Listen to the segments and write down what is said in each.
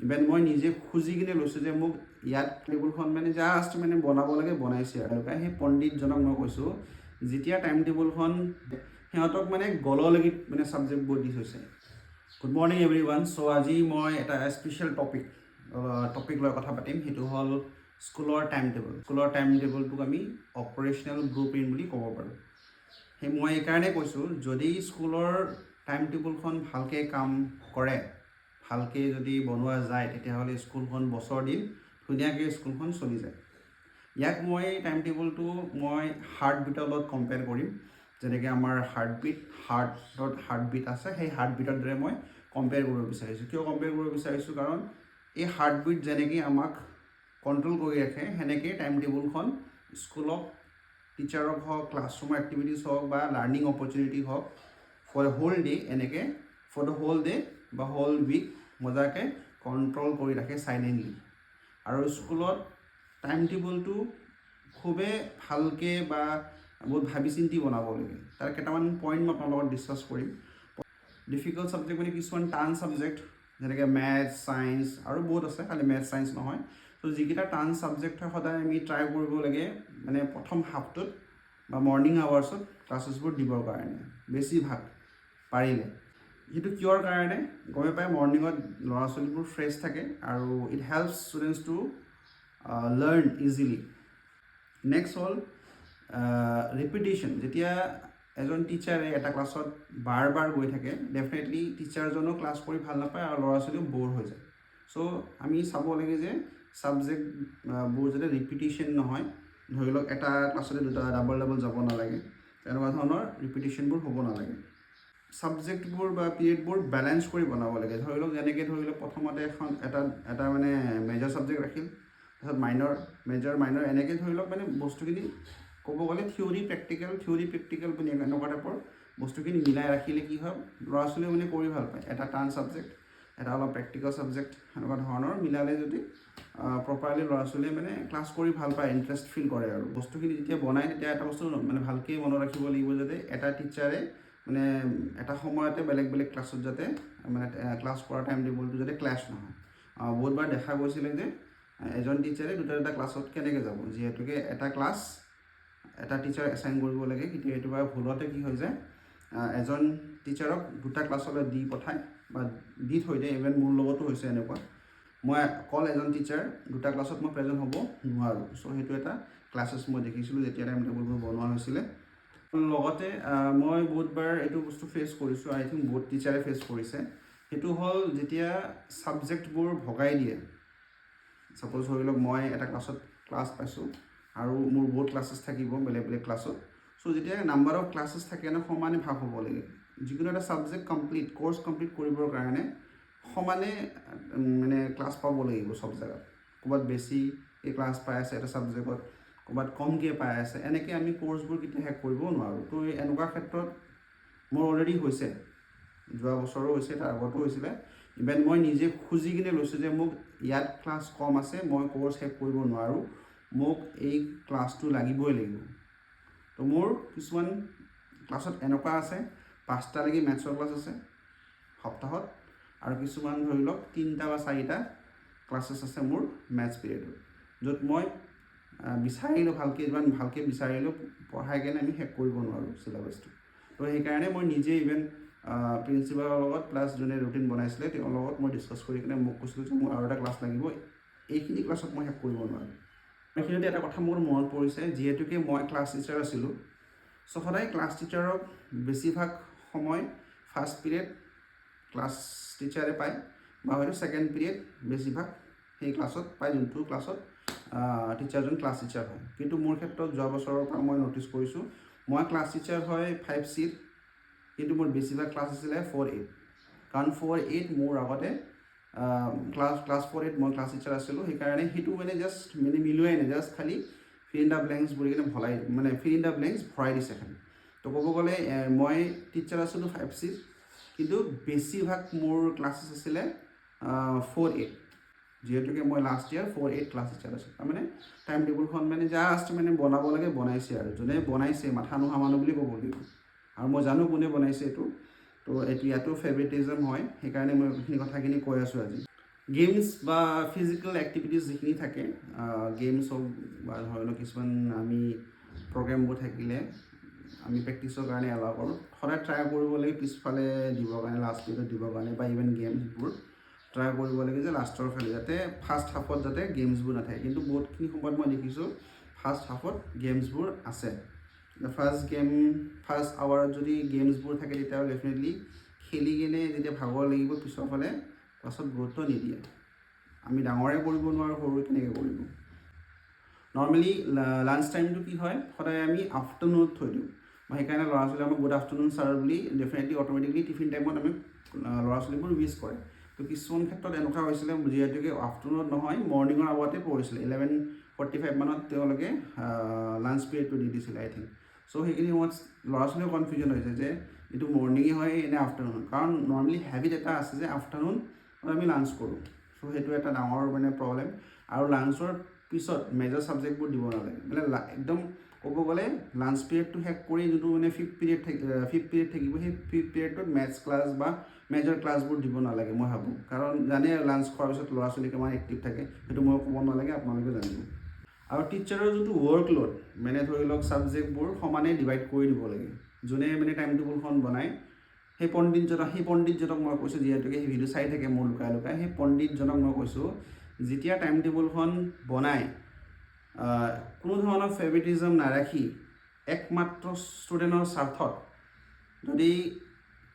Even মই নিজে খুজি কিনে লৈছোঁ যে মোক ইয়াত টেবুলখন মানে জাষ্ট মানে বনাব লাগে বনাইছে আৰু সেই পণ্ডিতজনক মই কৈছোঁ যেতিয়া টাইম টেবুলখন সিহঁতক মানে গললৈকে মানে ছাবজেক্টবোৰ দি থৈছে। Good morning everyone. চ' আজি মই এটা স্পেচিয়েল টপিক লৈ কথা পাতিম। সেইটো হ'ল স্কুলৰ টাইম টেবুল। স্কুলৰ টাইম টেবুলটোক আমি অপাৰেশ্যনেল ব্লু প্ৰিণ্ট বুলি ক'ব পাৰোঁ। মই এইকাৰণে কৈছোঁ, যদি স্কুলৰ টাইম টেবুলখন ভালকৈ কাম কৰে, ভালকৈ যদি বনোৱা যায়, তেতিয়াহ'লে স্কুলখন বছৰ দিন ধুনীয়াকৈ স্কুলখন চলি যায়। ইয়াক মই টাইম টেবুলটো মই হাৰ্টবিটৰ লগত কম্পেয়াৰ কৰিম। যেনেকৈ আমাৰ হাৰ্টবিট আছে, সেই হাৰ্টবিটৰ দৰে মই কম্পেয়াৰ কৰিব বিচাৰিছোঁ। কিয় কম্পেয়াৰ কৰিব বিচাৰিছোঁ? কাৰণ এই হাৰ্টবিট যেনেকৈ আমাক কণ্ট্ৰল কৰি ৰাখে, সেনেকৈ টাইম টেবুলখন স্কুলক, টিচাৰক হওক, ক্লাছৰুমৰ এক্টিভিটিছ হওক বা লাৰ্ণিং অপৰচুনিটি হওক, ফৰ দ্য হোল ডে, এনেকৈ ফৰ দ্য হোল ডে বা হোল উইক মজাকৈ কণ্ট্ৰল কৰি ৰাখে চাইলেণ্টলি। আৰু স্কুলত টাইম টেবুলটো খুবেই ভালকৈ বা বহুত ভাবি চিন্তি বনাব লাগে। তাৰ কেইটামান পইণ্ট মই আপোনাৰ লগত ডিছকাছ কৰিম। ডিফিকাল্ট ছাবজেক্ট মানে কিছুমান টান ছাবজেক্ট, যেনেকৈ মেথছ, ছায়েন্স আৰু বহুত আছে, খালি মেথছ ছায়েন্স নহয়। ত' যিকেইটা টান ছাবজেক্ট হয়, সদায় আমি ট্ৰাই কৰিব লাগে মানে প্ৰথম হাফটোত বা মৰ্ণিং আৱাৰ্ছত ক্লাছেছবোৰ দিবৰ কাৰণে বেছিভাগ পাৰিলে। সেইটো কিয়ৰ কাৰণে গমে পায়, মৰ্ণিঙত ল'ৰা ছোৱালীবোৰ ফ্ৰেছ থাকে আৰু it helps students two learn easily. Next হ'ল ৰিপিটিশ্যন। যেতিয়া এজন টিচাৰে এটা ক্লাছত বাৰ বাৰ গৈ থাকে, ডেফিনেটলি টিচাৰজনেও ক্লাছ কৰি ভাল নাপায় আৰু ল'ৰা ছোৱালীও ব'ৰ হৈ যায়। চ' আমি চাব লাগে যে ছাবজেক্টবোৰ যাতে ৰিপিটিশ্যন নহয়। ধৰি লওক এটা ক্লাছতে দুটা ডাবল যাব নালাগে, তেনেকুৱা ধৰণৰ ৰিপিটিশ্যনবোৰ হ'ব নালাগে। ছাবজেক্টবোৰ বা পিৰিয়ডবোৰ বেলেঞ্চ কৰি বনাব লাগে। ধৰি লওক প্ৰথমতে এটা মানে মেজৰ ছাবজেক্ট ৰাখিল, তাৰপিছত মেজৰ এনেকৈ ধৰি লওক মানে বস্তুখিনি ক'ব গ'লে থিয়ৰী প্ৰেক্টিকেল বুলি এনেকুৱা টাইপৰ বস্তুখিনি মিলাই ৰাখিলে কি হয়, ল'ৰা ছোৱালীয়ে মানে কৰি ভাল পায়। এটা টান ছাবজেক্ট, এটা অলপ প্ৰেক্টিকেল ছাবজেক্ট, এনেকুৱা ধৰণৰ মিলালে যদি প্ৰপাৰলি ল'ৰা ছোৱালীয়ে মানে ক্লাছ কৰি ভাল পায়, ইণ্টাৰেষ্ট ফিল কৰে। আৰু বস্তুখিনি যেতিয়া বনায়, তেতিয়া এটা বস্তু মানে ভালকৈ মনত ৰাখিব লাগিব, যাতে এটা টিচাৰে মানে এটা সময়তে বেলেগ ক্লাছত যাতে মানে ক্লাছ কৰা টাইম টেবুলটো যাতে ক্লাছ নহয়। বহুতবাৰ দেখা গৈছিলে যে এজন টিচাৰে দুটা ক্লাছত কেনেকৈ যাব, যিহেতুকে এটা টিচাৰ এছাইন কৰিব লাগে। কিন্তু এইটো বাৰু ভুলতে কি হৈ যায়, এজন টিচাৰক দুটা ক্লাছলৈ দি পঠায় বা দি থৈ দিয়ে। ইভেন মোৰ লগতো হৈছে এনেকুৱা। মই অকল এজন টিচাৰ দুটা ক্লাছত মই প্ৰেজেণ্ট হ'ব নোৱাৰোঁ। চ' সেইটো এটা ক্লাছেছ মই দেখিছিলোঁ যেতিয়া টাইম টেবুলবোৰ বনোৱা হৈছিলে। লগতে মই বহুতবাৰ এইটো বস্তু ফেচ কৰিছোঁ, আই থিংক বহুত টিচাৰে ফেচ কৰিছে। সেইটো হ'ল যেতিয়া ছাবজেক্টবোৰ ভগাই দিয়ে। ছাপ'জ ধৰি লওক মই এটা ক্লাছত ক্লাছ পাইছোঁ আৰু মোৰ বহুত ক্লাছেছ থাকিব বেলেগ ক্লাছত। চ' যেতিয়া নাম্বাৰ অফ ক্লাছেছ থাকে ন, সমানে ভাগ হ'ব লাগে। যিকোনো এটা ছাবজেক্ট কৰ্চ কমপ্লিট কৰিবৰ কাৰণে সমানে মানে ক্লাছ পাব লাগিব চব জেগাত। ক'ৰবাত বেছি ক্লাছ পাই আছে এটা ছাবজেক্টত, ক'ৰবাত কমকৈ পাই আছে। এনেকৈ আমি কৰ্চবোৰ কেতিয়া শেষ কৰিব নোৱাৰোঁ। তো এনেকুৱা ক্ষেত্ৰত মোৰ অলৰেডি হৈছে, যোৱা বছৰো হৈছে, তাৰ আগতো হৈছিলে। ইভেন মই নিজে খুজি কিনে লৈছোঁ যে মোক ইয়াত ক্লাছ কম আছে, মই কৰ্চ শেষ কৰিব নোৱাৰোঁ, মোক এই ক্লাছটো লাগিবই লাগিব। তো মোৰ কিছুমান ক্লাছত এনেকুৱা আছে, 5টালৈকে মেথছৰ ক্লাছ আছে সপ্তাহত, আৰু কিছুমান ধৰি লওক 3টা বা 4টা ক্লাছেছ আছে মোৰ মেথছ পিৰিয়ডত, য'ত মই ভালকৈ বিচাৰিলোঁ পঢ়াই কেনে আমি শেষ কৰিব নোৱাৰোঁ চিলেবাছটো। তো সেইকাৰণে মই নিজে ইভেন প্ৰিন্সিপালৰ লগত প্লাছ যোনে ৰুটিন বনাইছিলে তেওঁৰ লগত মই ডিছকাছ কৰি কিনে মোক কৈছিলোঁ যে মোৰ আৰু এটা ক্লাছ লাগিব, এইখিনি ক্লাছত মই শেষ কৰিব নোৱাৰোঁ। এইখিনিতে এটা কথা মোৰ মনত পৰিছে, যিহেতুকে মই ক্লাছ টিচাৰ আছিলোঁ। চ' সদায় ক্লাছ টিচাৰক বেছিভাগ সময় ফাৰ্ষ্ট পিৰিয়ড ক্লাছ টিচাৰে পায়, বা হয়তো ছেকেণ্ড পিৰিয়ড বেছিভাগ সেই ক্লাছত পায়, যোনটো ক্লাছত টিচাৰজন ক্লাছ টিচাৰ হয়। কিন্তু মোৰ ক্ষেত্ৰত যোৱা বছৰৰ পৰা মই ন'টিছ কৰিছোঁ, মই ক্লাছ টিচাৰ হয় 5C, কিন্তু মোৰ বেছিভাগ ক্লাছ আছিলে 4A। কাৰণ 4A মোৰ আগতে ক্লাছ 4A মই ক্লাছ টিচাৰ আছিলোঁ। সেইকাৰণে সেইটো মানে জাষ্ট মিলোৱাই নাই, জাষ্ট খালি ফিল ইন দ্য ব্লেংকছ বুলি কিনে ফিল ইন দ্য ব্লেংকছ ভৰাই দিছে খালি। তো ক'ব গ'লে মই টিচাৰ আছিলোঁ 5C, কিন্তু বেছিভাগ মোৰ ক্লাছেছ আছিলে 4A, যিহেতুকে মই last year 4A class teacher আছিলোঁ। তাৰমানে টাইম টেবুলখন মানে জাষ্ট মানে বনাব লাগে, বনাইছে। আৰু যোনে বনাইছে মাথা নোহোৱা মানুহ বুলি ক'ব লাগিব। আৰু মই জানো কোনে বনাইছে এইটো। তো ইয়াতো ফেভৰেটিজম হয়, সেইকাৰণে মই এইখিনি কথাখিনি কৈ আছোঁ আজি। গেমছ বা ফিজিকেল এক্টিভিটিজ যিখিনি থাকে, গেমছ হওক বা ধৰি লওক কিছুমান আমি প্ৰগ্ৰেমবোৰ থাকিলে আমি প্ৰেক্টিছৰ কাৰণে এলাউ কৰোঁ। সদায় ট্ৰাই কৰিব লাগে পিছফালে দিবৰ কাৰণে, লাষ্ট পিৰিয়ডত দিবৰ কাৰণে, বা ইভেন গেমছবোৰ ট্ৰাই কৰিব লাগে যে লাষ্টৰ ফালে যাতে ফাৰ্ষ্ট হাফত যাতে গেমছবোৰ নাথাকে। কিন্তু বহুতখিনি সময়ত মই দেখিছোঁ ফাৰ্ষ্ট হাফত গেমছবোৰ আছে। ফাৰ্ষ্ট আৱাৰত যদি গেমছবোৰ থাকে তেতিয়াহ'লে ডেফিনেটলি খেলি কিনে যেতিয়া ভাগৰ লাগিব পিছৰ ফালে ক্লাছত গুৰুত্ব নিদিয়ে। আমি ডাঙৰে কৰিব নোৱাৰোঁ, সৰুৱে কেনেকৈ কৰিব। নৰ্মেলি লাঞ্চ টাইমটো কি হয়, সদায় আমি আফটাৰনুনত থৈ দিওঁ। মই সেইকাৰণে ল'ৰা ছোৱালী আমাক গুড আফটাৰনুন ছাৰ বুলি ডেফিনেটলি অট'মেটিকলি টিফিন টাইমত আমি ল'ৰা ছোৱালীবোৰ উইচ কৰে। তো কিছুমান ক্ষেত্ৰত এনেকুৱা হৈছিলে যিহেতুকে আফটাৰনুনত নহয়, মৰ্ণিঙৰ আগতে পৰিছিলে, 11:45 মানত তেওঁলোকে লাঞ্চ পিৰিয়ডটো দি দিছিলে আই থিংক। চ' সেইখিনি সময়ত ল'ৰা ছোৱালীও কনফিউজন হৈছে যে এইটো মৰ্ণিঙে হয় নে আফটাৰনুন, কাৰণ নৰ্মেলি হেবিট এটা আছে যে আফটাৰনুন আমি লাঞ্চ কৰোঁ। চ' সেইটো এটা ডাঙৰ মানে প্ৰব্লেম। আৰু লাঞ্চৰ পিছত মেজৰ ছাবজেক্টবোৰ দিব নালাগে, মানে একদম ক'ব গ'লে লাঞ্চ পিৰিয়ডটো শেষ কৰি যোনটো মানে ফিফ্থ পিৰিয়ড থাকিব, সেই ফিফ্থ পিৰিয়ডটোত মেথছ ক্লাছ বা মেজৰ ক্লাছবোৰ দিব নালাগে মই ভাবোঁ। কাৰণ জানে লাঞ্চ খোৱাৰ পিছত ল'ৰা ছোৱালী কিমান এক্টিভ থাকে, সেইটো মই ক'ব নালাগে, আপোনালোকে জানিব। আৰু টিচাৰৰ যোনটো ৱৰ্কলোড, মানে ধৰি লওক ছাবজেক্টবোৰ সমানে ডিভাইড কৰি দিব লাগে। যোনে মানে টাইম টেবুলখন বনায় সেই পণ্ডিতজনক মই কৈছোঁ, যিহেতুকে সেই ভিডিঅ' চাই থাকে মোৰ লুকাই লুকাই, সেই পণ্ডিতজনক মই কৈছোঁ যেতিয়া টাইম টেবুলখন বনায় কোনো ধৰণৰ ফেভৰিটিজম নাৰাখি একমাত্ৰ ষ্টুডেণ্টৰ স্বাৰ্থত যদি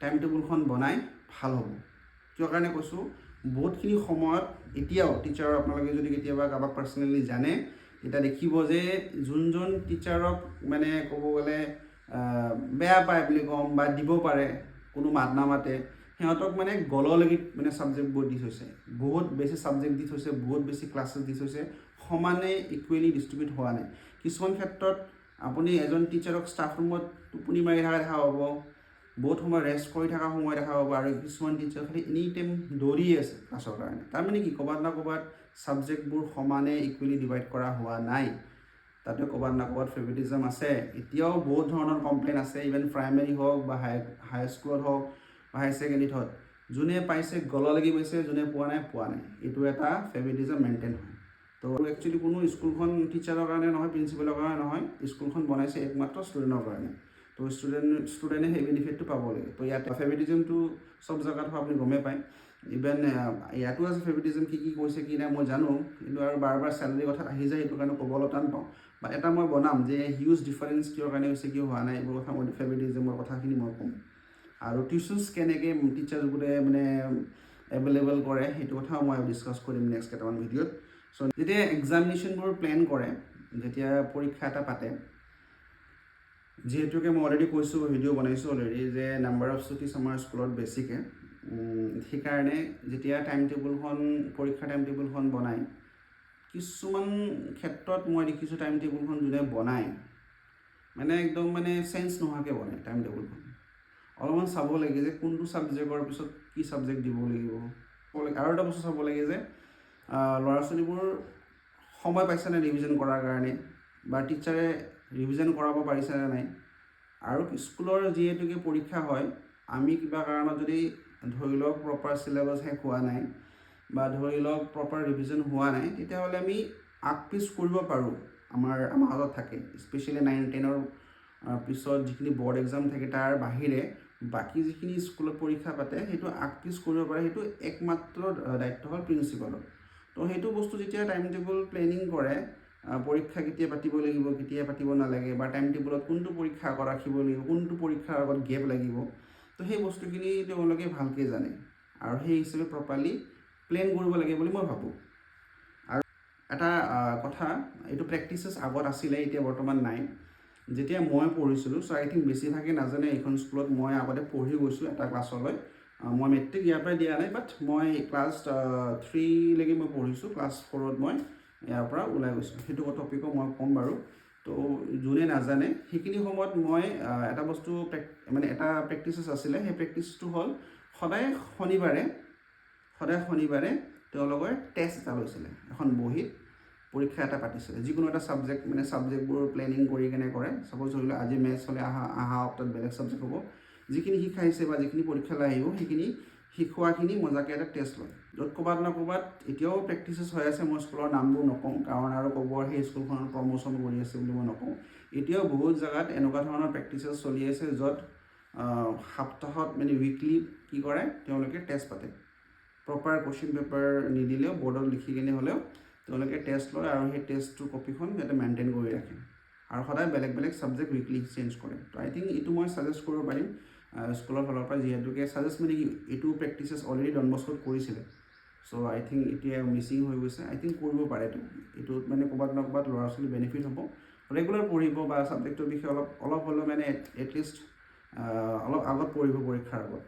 টাইম টেবুলখন বনায় ভাল হ'ব। কিয় কাৰণে কৈছোঁ, বহুতখিনি সময়ত এতিয়াও টিচাৰৰ আপোনালোকে যদি কেতিয়াবা কাৰোবাক পাৰ্চনেলি জানে তেতিয়া দেখিব যে যোনজন টিচাৰক মানে ক'ব গ'লে বেয়া পায় বুলি ক'ম বা দিব পাৰে কোনো মাত নামাতে, সিহঁতক মানে গললৈকে মানে ছাবজেক্টবোৰ দি থৈছে, বহুত বেছি ছাবজেক্ট দি থৈছে, বহুত বেছি ক্লাছেছ দি থৈছে, সমানে ইকুৱেলি ডিষ্ট্ৰিবিউট হোৱা নাই। কিছুমান ক্ষেত্ৰত আপুনি এজন টিচাৰক ষ্টাফ ৰুমত টোপনি মাৰি থকা দেখা পাব, বহুত সময় ৰেষ্ট কৰি থকা সময় দেখা পাব, আৰু কিছুমান টিচাৰ খালি এনি টাইম দৌৰি আছে ক্লাছৰ কাৰণে। তাৰমানে কি, ক'ৰবাত না ক'ৰবাত ছাবজেক্টবোৰ সমানে ইকুৱেলি ডিভাইড কৰা হোৱা নাই, তাতে ক'ৰবাত না ক'ৰবাত ফেভৰিটিজম আছে। এতিয়াও বহুত ধৰণৰ কমপ্লেইন আছে, ইভেন প্ৰাইমেৰী হওক বা হাইস্কুলত হওক বা হায়াৰ ছেকেণ্ডেৰীত হওক, যোনে পাইছে গললৈকে পাইছে, যোনে পোৱা নাই। এইটো এটা ফেভৰিটিজম মেইনটেইন হয়। তো একচুৱেলি কোনো স্কুলখন টিচাৰৰ কাৰণে নহয়, প্ৰিন্সিপালৰ কাৰণে নহয়, স্কুলখন বনাইছে একমাত্ৰ ষ্টুডেণ্টৰ কাৰণে। তো ষ্টুডেণ্টে সেই বেনিফিটটো পাব লাগে। তো ইয়াত ফেভৰিটিজমটো চব জেগাত হয়, আপুনি গমেই পায়। ইভেন ইয়াতো আছে ফেভৰিটিজম, কি কৈছে কি নাই মই জানো, কিন্তু আৰু বাৰ চেলাৰীৰ কথা আহি যায়, সেইটো কাৰণে ক'বলৈ টান পাওঁ। বা এটা মই বনাম যে হিউজ ডিফাৰেঞ্চ কিয় কাৰণে হৈছে, কিয় হোৱা নাই, এইবোৰ কথা মই ফেভৰিটিজমৰ কথাখিনি মই ক'ম। আৰু টিউশ্যনছ কেনেকৈ টিচাৰ্ছবোৰে মানে এভেইলেবল কৰে, সেইটো কথাও মই ডিছকাছ কৰিম নেক্সট কেইটামান ভিডিঅ'ত। চ' যেতিয়া এক্সামিনেশ্যনবোৰ প্লেন কৰে, যেতিয়া পৰীক্ষা এটা পাতে, যিহেতুকে মই অলৰেডি কৈছোঁ, ভিডিঅ' বনাইছোঁ অলৰেডি, যে নাম্বাৰ অফ ষ্টুডেণ্টছ আমাৰ স্কুলত বেছিকৈ, সেইকাৰণে যেতিয়া পৰীক্ষাৰ টাইম টেবুলখন বনায়, কিছুমান ক্ষেত্ৰত মই দেখিছোঁ টাইম টেবুলখন যোনে বনায় মানে একদম মানে চেঞ্চ নোহোৱাকৈ বনায় টাইম টেবুলখন। অলপমান চাব লাগে যে কোনটো ছাবজেক্টৰ পিছত কি ছাবজেক্ট দিব লাগিব। আৰু এটা বস্তু চাব লাগে যে ল'ৰা ছোৱালীবোৰ সময় পাইছেনে ৰিভিজন কৰাৰ কাৰণে, বা টিচাৰে ৰিভিজন কৰাব পাৰিছেনে নাই। আৰু স্কুলৰ যিহেতুকে পৰীক্ষা হয়, আমি কিবা কাৰণত যদি ধৰি লওক প্ৰপাৰ চিলেবাছ শেষ হোৱা নাই বা ধৰি লওক প্ৰপাৰ ৰিভিজন হোৱা নাই, তেতিয়াহ'লে আমি আগপিছ কৰিব পাৰোঁ, আমাৰ হাতত থাকে। স্পেচিয়েলি 9-10ৰ পিছত যিখিনি বৰ্ড এক্সাম থাকে তাৰ বাহিৰে বাকী যিখিনি স্কুলত পৰীক্ষা পাতে সেইটো আগপিছ কৰিব পাৰে, সেইটো একমাত্ৰ দায়িত্ব হ'ল প্ৰিন্সিপালৰ। তো সেইটো বস্তু যেতিয়া টাইম টেবুল প্লেনিং কৰে, পৰীক্ষা কেতিয়া পাতিব লাগিব, কেতিয়া পাতিব নালাগে, বা টাইম টেবুলত কোনটো পৰীক্ষা আগত ৰাখিব লাগিব, কোনটো পৰীক্ষাৰ আগত গেপ লাগিব, তো সেই বস্তুখিনি তেওঁলোকে ভালকৈ জানে আৰু সেই হিচাপে প্ৰপাৰলি প্লেন কৰিব লাগে বুলি মই ভাবোঁ। আৰু এটা কথা, এইটো প্ৰেক্টিচেছ আগত আছিলে, এতিয়া বৰ্তমান নাই। যেতিয়া মই পঢ়িছিলোঁ, চ' আই থিংক বেছিভাগে নাজানে, এইখন স্কুলত মই আগতে পঢ়ি গৈছোঁ এটা ক্লাছলৈ। মই মেট্ৰিক ইয়াৰ পৰাই দিয়া নাই, বাট মই ক্লাছ 3লৈকে মই পঢ়িছোঁ, ক্লাছ 4ত মই ইয়াৰ পৰা ওলাই গৈছোঁ। সেইটো টপিকো মই ক'ম বাৰু। তো যোনে নাজানে, সেইখিনি সময়ত মই এটা বস্তু মানে এটা প্ৰেক্টিচেছ আছিলে, সেই প্ৰেক্টিচটো হ'ল সদায় শনিবাৰে তেওঁলোকে টেষ্ট এটা লৈছিলে, এখন বহীত পৰীক্ষা এটা পাতিছিলে, যিকোনো এটা ছাবজেক্ট, মানে ছাবজেক্টবোৰ প্লেনিং কৰি কেনে কৰে। ছাপ'জ ধৰি লওক আজি মেথছ হ'লে অহা সপ্তাহত বেলেগ ছাবজেক্ট হ'ব, যিখিনি শিকাইছে বা যিখিনি পৰীক্ষালৈ আহিব সেইখিনি শিকোৱাখিনি মজাকৈ এটা টেষ্ট লয়, য'ত ক'ৰবাত না ক'ৰবাত এতিয়াও প্ৰেক্টিচেছ হৈ আছে। মই স্কুলৰ নামবোৰ নকওঁ, কাৰণ আৰু ক'ব সেই স্কুলখনৰ প্ৰমোশ্যন কৰি আছে বুলি মই নকওঁ। এতিয়াও বহুত জেগাত এনেকুৱা ধৰণৰ প্ৰেক্টিচেছ চলি আছে, য'ত সপ্তাহত মানে উইকলি কি কৰে, তেওঁলোকে টেষ্ট পাতে। প্ৰপাৰ কুৱেশ্যন পেপাৰ নিদিলেও বৰ্ডত লিখি কিনে হ'লেও তেওঁলোকে টেষ্ট লয়, আৰু সেই টেষ্টটোৰ কপিখন সিহঁতে মেইনটেইন কৰি ৰাখে, আৰু সদায় বেলেগ বেলেগ ছাবজেক্ট উইকলি চেঞ্জ কৰে। তো আই থিংক এইটো মই ছাজেষ্ট কৰিব পাৰিম স্কুলৰ ফালৰ পৰা, যিহেতুকে ছাজেষ্ট মানে কি, এইটো প্ৰেক্টিচেছ অলৰেডি ডন বস্কোত কৰিছিলে। চ' আই থিংক এতিয়া মিচিং হৈ গৈছে। আই থিংক কৰিব পাৰে এইটোত মানে ক'ৰবাত না ক'ৰবাত ল'ৰা ছোৱালী বেনিফিট হ'ব, ৰেগুলাৰ পঢ়িব বা ছাবজেক্টটোৰ বিষয়ে অলপ হ'লেও মানে এটলিষ্ট অলপ আগত পঢ়িব পৰীক্ষাৰ আগত।